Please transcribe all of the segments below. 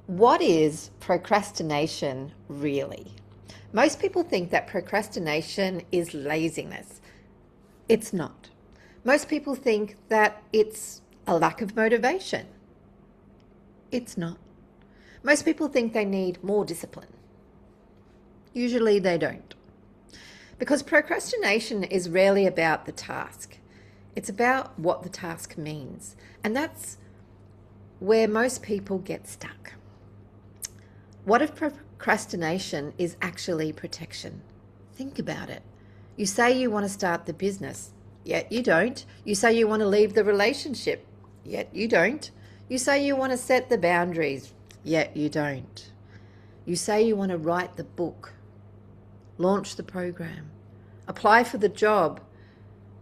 What is procrastination really? Most people think that procrastination is laziness. It's not. Most people think that it's a lack of motivation. It's not. Most people think they need more discipline. Usually they don't. Because procrastination is rarely about the task. It's about what the task means. And that's where most people get stuck. What if procrastination is actually protection? Think about it. You say you want to start the business, yet you don't. You say you want to leave the relationship, yet you don't. You say you want to set the boundaries, yet you don't. You say you want to write the book, launch the program, apply for the job,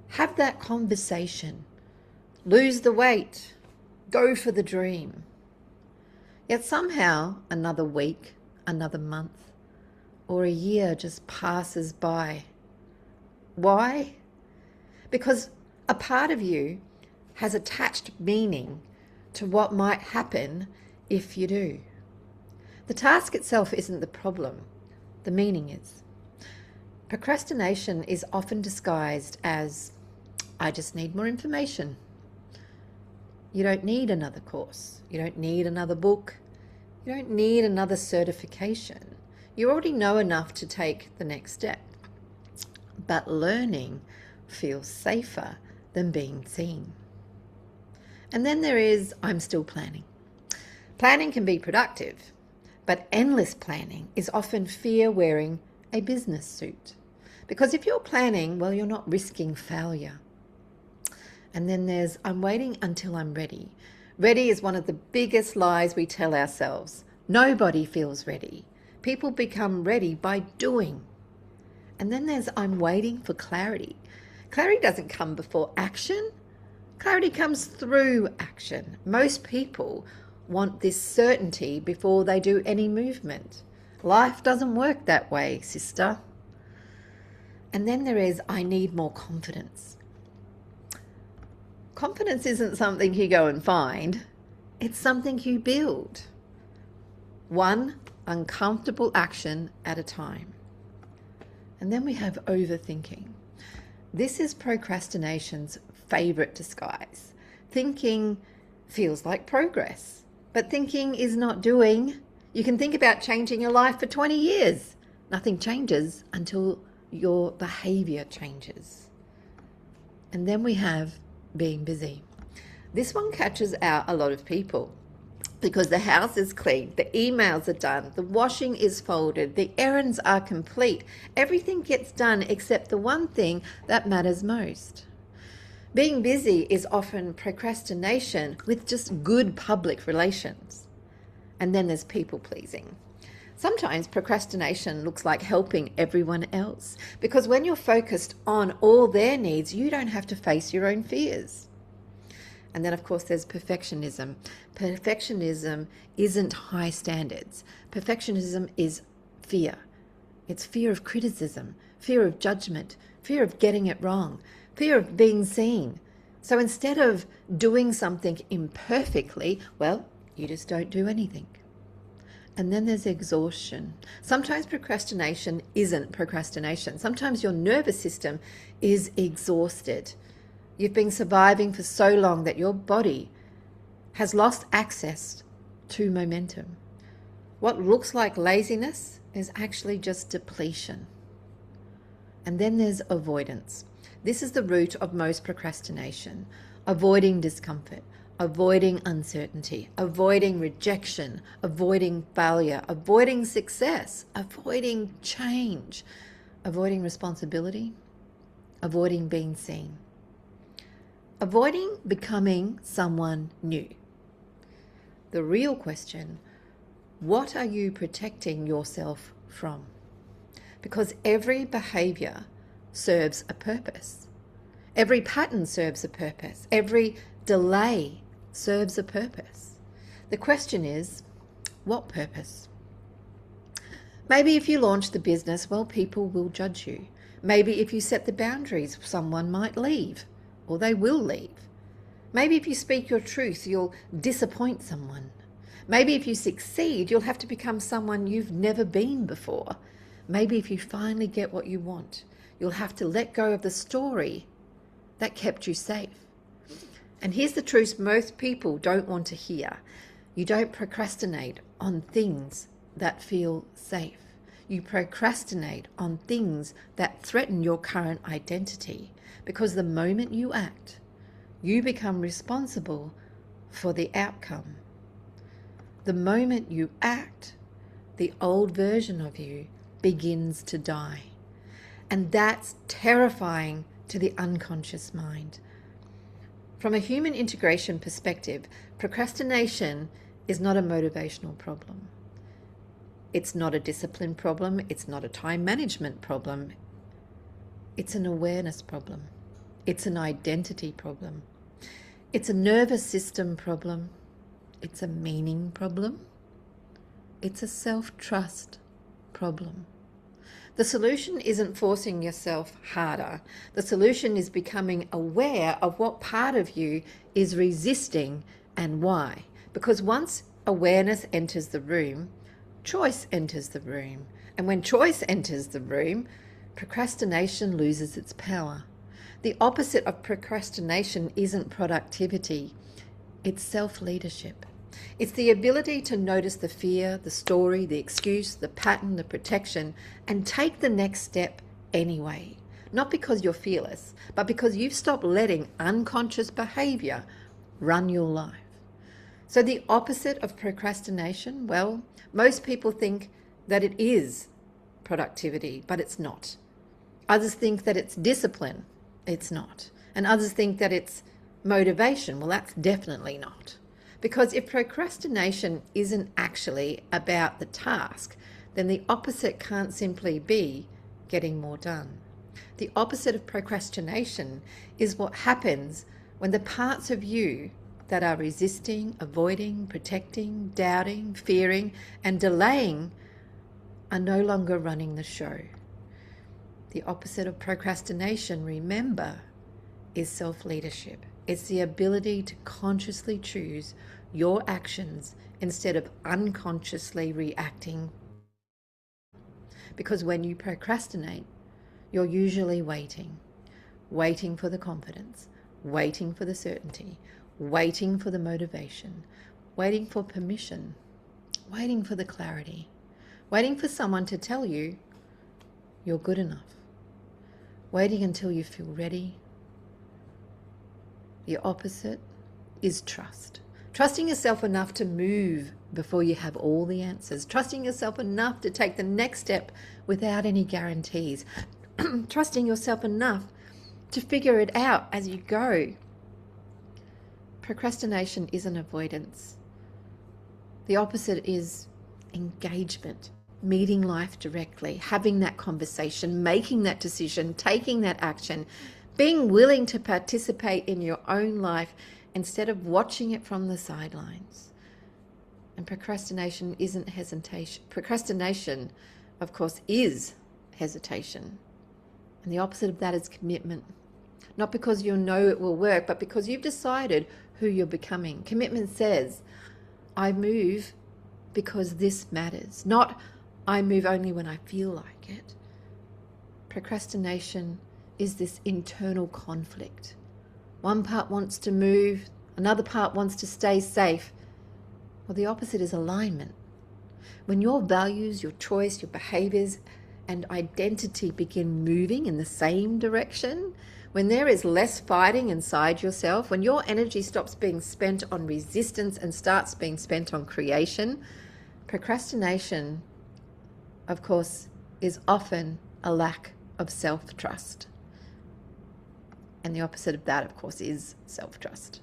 have that conversation, lose the weight, go for the dream. Yet somehow another week, another month, or a year just passes by. Why? Because a part of you has attached meaning to what might happen if you do. The task itself isn't the problem, the meaning is. Procrastination is often disguised as, I just need more information. You don't need another course. You don't need another book. You don't need another certification. You already know enough to take the next step. But learning feels safer than being seen. And then there is, I'm still planning. Planning can be productive, but endless planning is often fear wearing a business suit. Because if you're planning, well, you're not risking failure. And then there's, I'm waiting until I'm ready. Ready is one of the biggest lies we tell ourselves. Nobody feels ready. People become ready by doing. And then there's, I'm waiting for clarity. Clarity doesn't come before action. Clarity comes through action. Most people want this certainty before they do any movement. Life doesn't work that way, sister. And then there is, I need more confidence. Confidence isn't something you go and find. It's something you build. One uncomfortable action at a time. And then we have overthinking. This is procrastination's favorite disguise. Thinking feels like progress, but thinking is not doing. You can think about changing your life for 20 years. Nothing changes until your behavior changes. And then we have being busy. This one catches out a lot of people because the house is clean, the emails are done, the washing is folded, the errands are complete. Everything gets done except the one thing that matters most. Being busy is often procrastination with just good public relations. And then there's people pleasing. Sometimes procrastination looks like helping everyone else, because when you're focused on all their needs, you don't have to face your own fears. And then, of course, there's perfectionism. Perfectionism isn't high standards. Perfectionism is fear. It's fear of criticism, fear of judgment, fear of getting it wrong, fear of being seen. So instead of doing something imperfectly, well, you just don't do anything. And then there's exhaustion. Sometimes procrastination isn't procrastination. Sometimes your nervous system is exhausted. You've been surviving for so long that your body has lost access to momentum. What looks like laziness is actually just depletion. And then there's avoidance. This is the root of most procrastination. Avoiding discomfort, avoiding uncertainty, avoiding rejection, avoiding failure, avoiding success, avoiding change, avoiding responsibility, avoiding being seen, avoiding becoming someone new. The real question, what are you protecting yourself from? Because every behavior serves a purpose. Every pattern serves a purpose. Every delay serves a purpose. The question is, what purpose? Maybe if you launch the business, well, people will judge you. Maybe if you set the boundaries, someone might leave, or they will leave. Maybe if you speak your truth, you'll disappoint someone. Maybe if you succeed, you'll have to become someone you've never been before. Maybe if you finally get what you want, you'll have to let go of the story that kept you safe. And here's the truth most people don't want to hear. You don't procrastinate on things that feel safe. You procrastinate on things that threaten your current identity, because the moment you act, you become responsible for the outcome. The moment you act, the old version of you begins to die. And that's terrifying to the unconscious mind. From a human integration perspective, procrastination is not a motivational problem. It's not a discipline problem. It's not a time management problem. It's an awareness problem. It's an identity problem. It's a nervous system problem. It's a meaning problem. It's a self-trust problem. The solution isn't forcing yourself harder. The solution is becoming aware of what part of you is resisting and why. Because once awareness enters the room, choice enters the room. And when choice enters the room, procrastination loses its power. The opposite of procrastination isn't productivity. It's self-leadership. It's the ability to notice the fear, the story, the excuse, the pattern, the protection, and take the next step anyway. Not because you're fearless, but because you've stopped letting unconscious behavior run your life. So the opposite of procrastination, well, most people think that it is productivity, but it's not. Others think that it's discipline. It's not. And others think that it's motivation. Well, that's definitely not. Because if procrastination isn't actually about the task, then the opposite can't simply be getting more done. The opposite of procrastination is what happens when the parts of you that are resisting, avoiding, protecting, doubting, fearing, and delaying are no longer running the show. The opposite of procrastination, remember, is self-leadership. It's the ability to consciously choose your actions instead of unconsciously reacting. Because when you procrastinate, you're usually waiting for the confidence, waiting for the certainty, waiting for the motivation, waiting for permission, waiting for the clarity, waiting for someone to tell you you're good enough, waiting until you feel ready. The opposite is trust. Trusting yourself enough to move before you have all the answers. Trusting yourself enough to take the next step without any guarantees. Trusting yourself enough to figure it out as you go. Procrastination isn't avoidance. The opposite is engagement. Meeting life directly, having that conversation, making that decision, taking that action, being willing to participate in your own life instead of watching it from the sidelines. And procrastination isn't hesitation. Procrastination, of course, is hesitation. And the opposite of that is commitment. Not because you know it will work, but because you've decided who you're becoming. Commitment says, I move because this matters. Not, I move only when I feel like it. Procrastination is this internal conflict. One part wants to move, another part wants to stay safe. Well, the opposite is alignment. When your values, your choice, your behaviors, and identity begin moving in the same direction, when there is less fighting inside yourself, when your energy stops being spent on resistance and starts being spent on creation, procrastination, of course, is often a lack of self-trust. And the opposite of that, of course, is self-trust.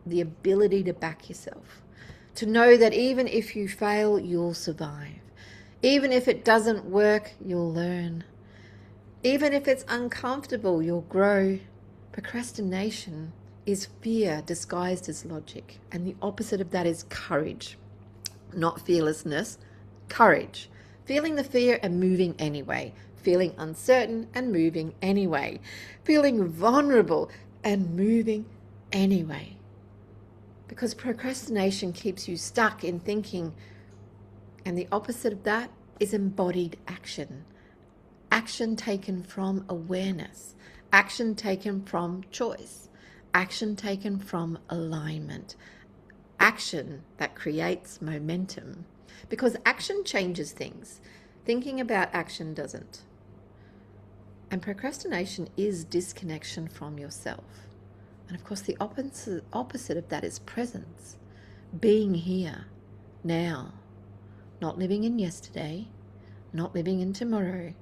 The ability to back yourself. To know that even if you fail, you'll survive. Even if it doesn't work, you'll learn. Even if it's uncomfortable, you'll grow. Procrastination is fear disguised as logic. And the opposite of that is courage. Not fearlessness, courage. Feeling the fear and moving anyway. Feeling uncertain and moving anyway. Feeling vulnerable and moving anyway. Because procrastination keeps you stuck in thinking, and the opposite of that is embodied action. Action taken from awareness, action taken from choice, action taken from alignment, action that creates momentum. Because action changes things. Thinking about action doesn't. And procrastination is disconnection from yourself. And of course, the opposite of that is presence. Being here, now. Not living in yesterday, not living in tomorrow,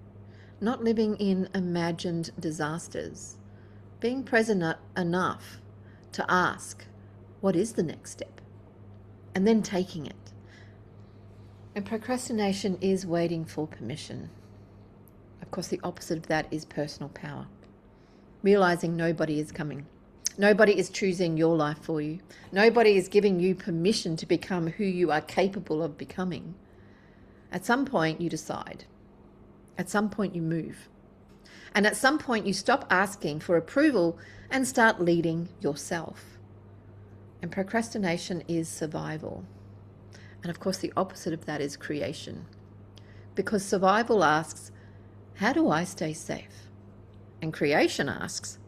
not living in imagined disasters. Being present enough to ask, what is the next step? And then taking it. And procrastination is waiting for permission. Of course, the opposite of that is personal power. Realizing nobody is coming. Nobody is choosing your life for you. Nobody is giving you permission to become who you are capable of becoming. At some point, you decide. At some point, you move. And at some point, you stop asking for approval and start leading yourself. And procrastination is survival. And of course, the opposite of that is creation. Because survival asks, how do I stay safe? And creation asks,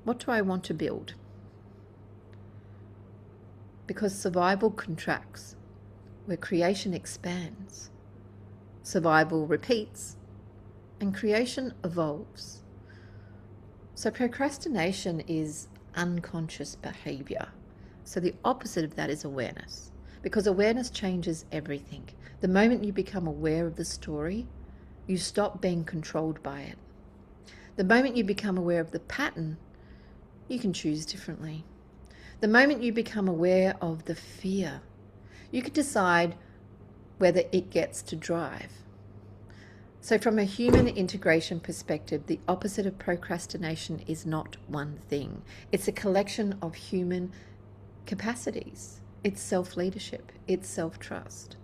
what do I want to build? Because survival contracts, where creation expands. Survival repeats, and creation evolves. So procrastination is unconscious behavior. So the opposite of that is awareness, because awareness changes everything. The moment you become aware of the story, you stop being controlled by it. The moment you become aware of the pattern, you can choose differently. The moment you become aware of the fear, you can decide whether it gets to drive. So from a human integration perspective, the opposite of procrastination is not one thing. It's a collection of human capacities. It's self-leadership. It's self-trust.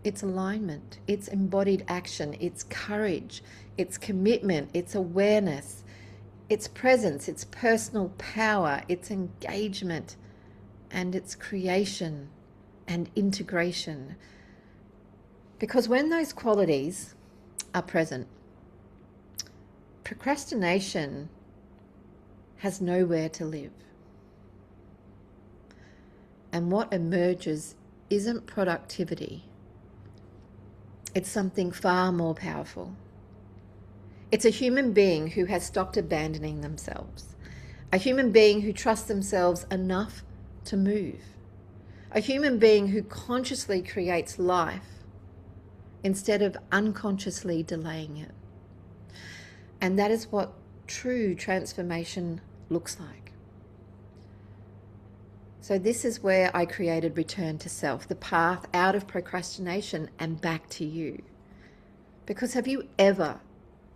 It's alignment. It's embodied action. It's courage. It's commitment. It's awareness. It's presence. It's personal power. It's engagement. And it's creation and integration. Because when those qualities are present, procrastination has nowhere to live. And what emerges isn't productivity. It's something far more powerful. It's a human being who has stopped abandoning themselves. A human being who trusts themselves enough to move. A human being who consciously creates life instead of unconsciously delaying it. And that is what true transformation looks like. So this is where I created Return to Self, the path out of procrastination and back to you. Because have you ever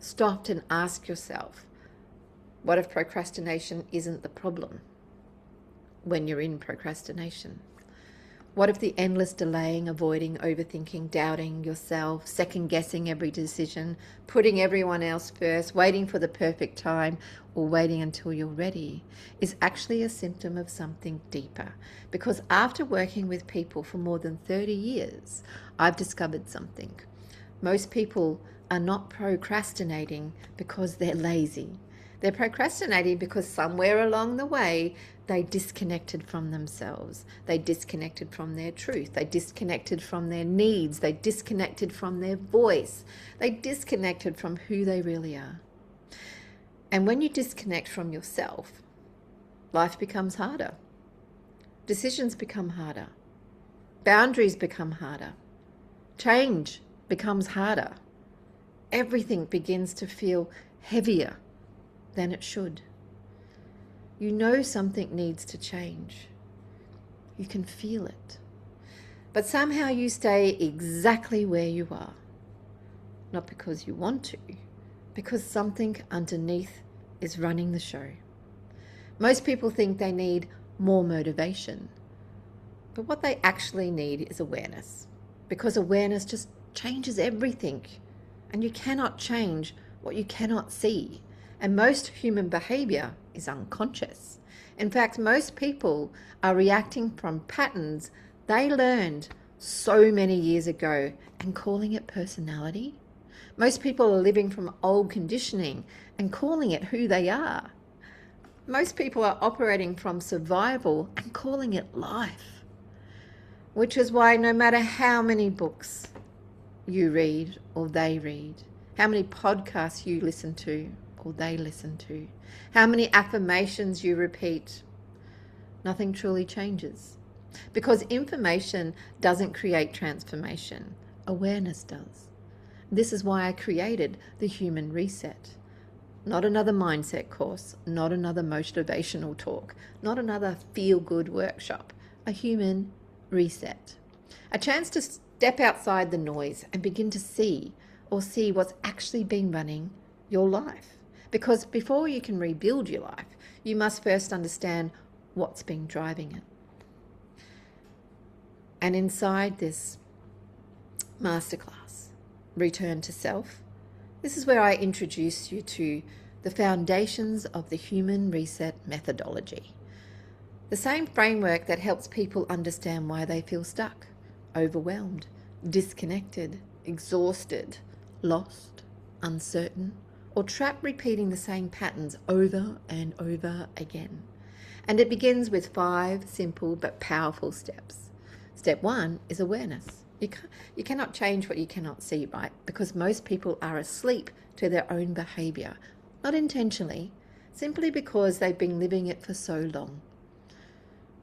stopped and asked yourself, what if procrastination isn't the problem when you're in procrastination? What if the endless delaying, avoiding, overthinking, doubting yourself, second-guessing every decision, putting everyone else first, waiting for the perfect time, or waiting until you're ready is actually a symptom of something deeper? Because after working with people for more than 30 years, I've discovered something. Most people are not procrastinating because they're lazy. They're procrastinating because somewhere along the way, they disconnected from themselves. They disconnected from their truth. They disconnected from their needs. They disconnected from their voice. They disconnected from who they really are. And when you disconnect from yourself, life becomes harder. Decisions become harder. Boundaries become harder. Change becomes harder. Everything begins to feel heavier than it should. You know something needs to change. You can feel it. But somehow you stay exactly where you are. Not because you want to, because something underneath is running the show. Most people think they need more motivation. But what they actually need is awareness. Because awareness just changes everything. And you cannot change what you cannot see. And most human behavior is unconscious. In fact, most people are reacting from patterns they learned so many years ago and calling it personality. Most people are living from old conditioning and calling it who they are. Most people are operating from survival and calling it life. Which is why no matter how many books you read or they read, how many podcasts you listen to or they listen to, how many affirmations you repeat, nothing truly changes. Because information doesn't create transformation, awareness does. This is why I created the Human Reset. Not another mindset course, not another motivational talk, not another feel-good workshop, a human reset. A chance to step outside the noise and begin to see what's actually been running your life. Because before you can rebuild your life, you must first understand what's been driving it. And inside this masterclass, Return to Self, this is where I introduce you to the foundations of the Human Reset methodology. The same framework that helps people understand why they feel stuck, overwhelmed, disconnected, exhausted, lost, uncertain, or trapped repeating the same patterns over and over again. And it begins with 5 simple but powerful steps. Step 1 is awareness. You cannot change what you cannot see, right? Because most people are asleep to their own behavior, not intentionally, simply because they've been living it for so long.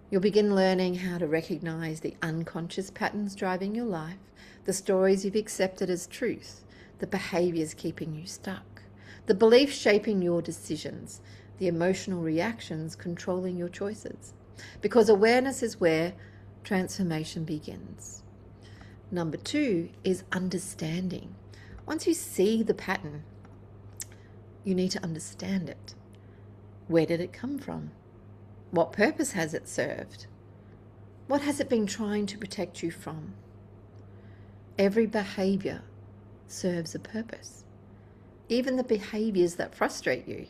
You'll begin learning how to recognize the unconscious patterns driving your life, the stories you've accepted as truth, the behaviors keeping you stuck, the beliefs shaping your decisions, the emotional reactions controlling your choices. Because awareness is where transformation begins. Number 2 is understanding. Once you see the pattern, you need to understand it. Where did it come from? What purpose has it served? What has it been trying to protect you from? Every behavior serves a purpose. Even the behaviors that frustrate you,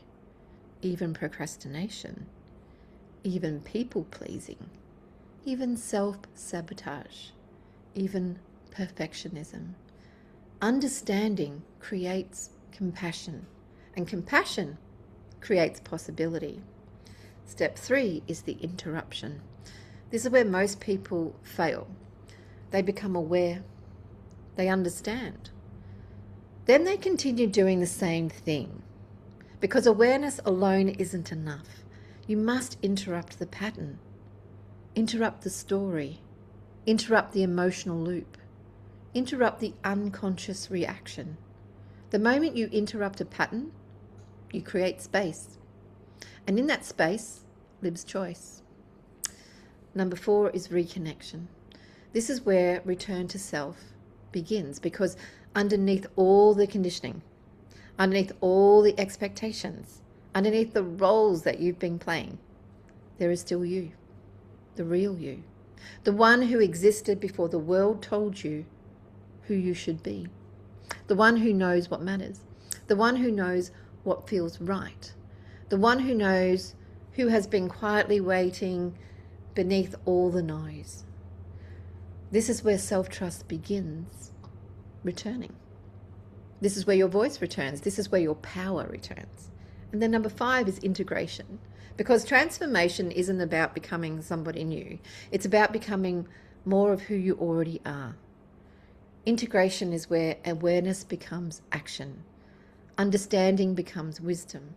even procrastination, even people-pleasing, even self-sabotage, even perfectionism. Understanding creates compassion, and compassion creates possibility. Step 3 is the interruption. This is where most people fail. They become aware. They understand. Then they continue doing the same thing. Because awareness alone isn't enough. You must interrupt the pattern. Interrupt the story. Interrupt the emotional loop. Interrupt the unconscious reaction. The moment you interrupt a pattern, you create space. And in that space lives choice. Number 4 is reconnection. This is where return to self begins, because underneath all the conditioning, underneath all the expectations, underneath the roles that you've been playing, there is still you, the real you, the one who existed before the world told you who you should be, the one who knows what matters, the one who knows what feels right, the one who knows who has been quietly waiting beneath all the noise. This is where self-trust begins returning. This is where your voice returns. This is where your power returns. And then number 5 is integration. Because transformation isn't about becoming somebody new. It's about becoming more of who you already are. Integration is where awareness becomes action. Understanding becomes wisdom.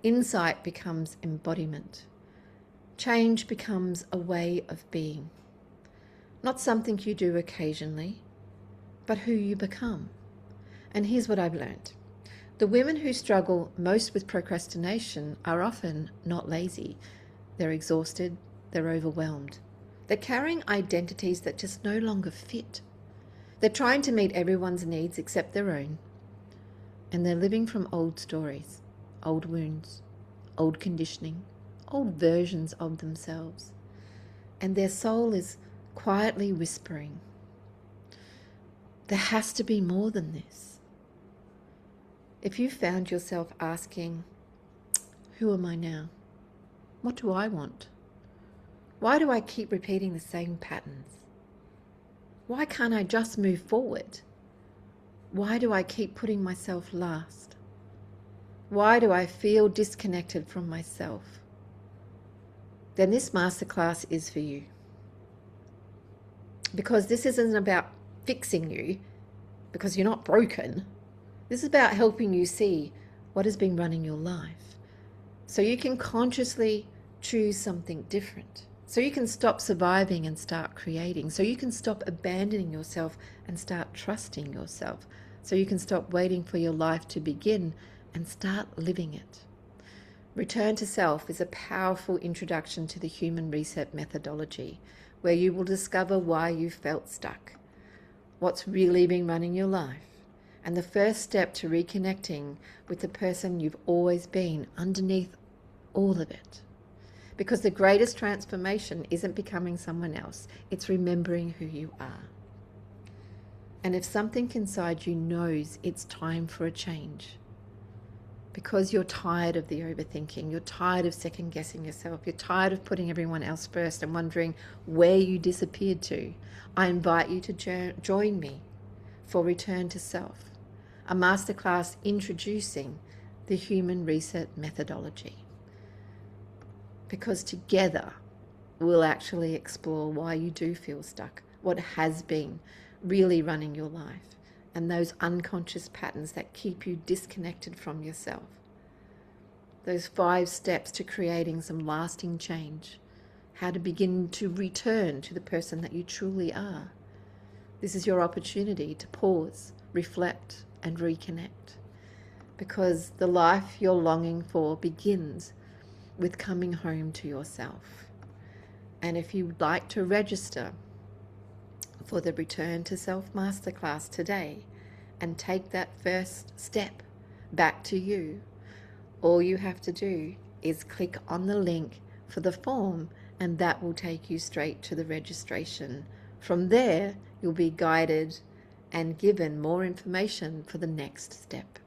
Insight becomes embodiment. Change becomes a way of being. Not something you do occasionally, but who you become. And here's what I've learned. The women who struggle most with procrastination are often not lazy. They're exhausted, they're overwhelmed. They're carrying identities that just no longer fit. They're trying to meet everyone's needs except their own. And they're living from old stories, old wounds, old conditioning, old versions of themselves. And their soul is quietly whispering, there has to be more than this. If you found yourself asking, who am I now? What do I want? Why do I keep repeating the same patterns? Why can't I just move forward? Why do I keep putting myself last? Why do I feel disconnected from myself? Then this masterclass is for you. Because this isn't about fixing you, because you're not broken. This is about helping you see what has been running your life, so you can consciously choose something different. So you can stop surviving and start creating. So you can stop abandoning yourself and start trusting yourself. So you can stop waiting for your life to begin and start living it. Return to Self is a powerful introduction to the human reset methodology, where you will discover why you felt stuck, what's really been running your life, and the first step to reconnecting with the person you've always been underneath all of it. Because the greatest transformation isn't becoming someone else, it's remembering who you are. And if something inside you knows it's time for a change, because you're tired of the overthinking, you're tired of second guessing yourself, you're tired of putting everyone else first and wondering where you disappeared to, I invite you to join me for Return to Self, a masterclass introducing the human reset methodology. Because together we'll actually explore why you do feel stuck, what has been really running your life, and those unconscious patterns that keep you disconnected from yourself. Those 5 steps to creating some lasting change, how to begin to return to the person that you truly are. This is your opportunity to pause, reflect, and reconnect, because the life you're longing for begins with coming home to yourself. And if you'd like to register for the Return to Self Masterclass today and take that first step back to you, all you have to do is click on the link for the form, and that will take you straight to the registration. From there, you'll be guided and given more information for the next step.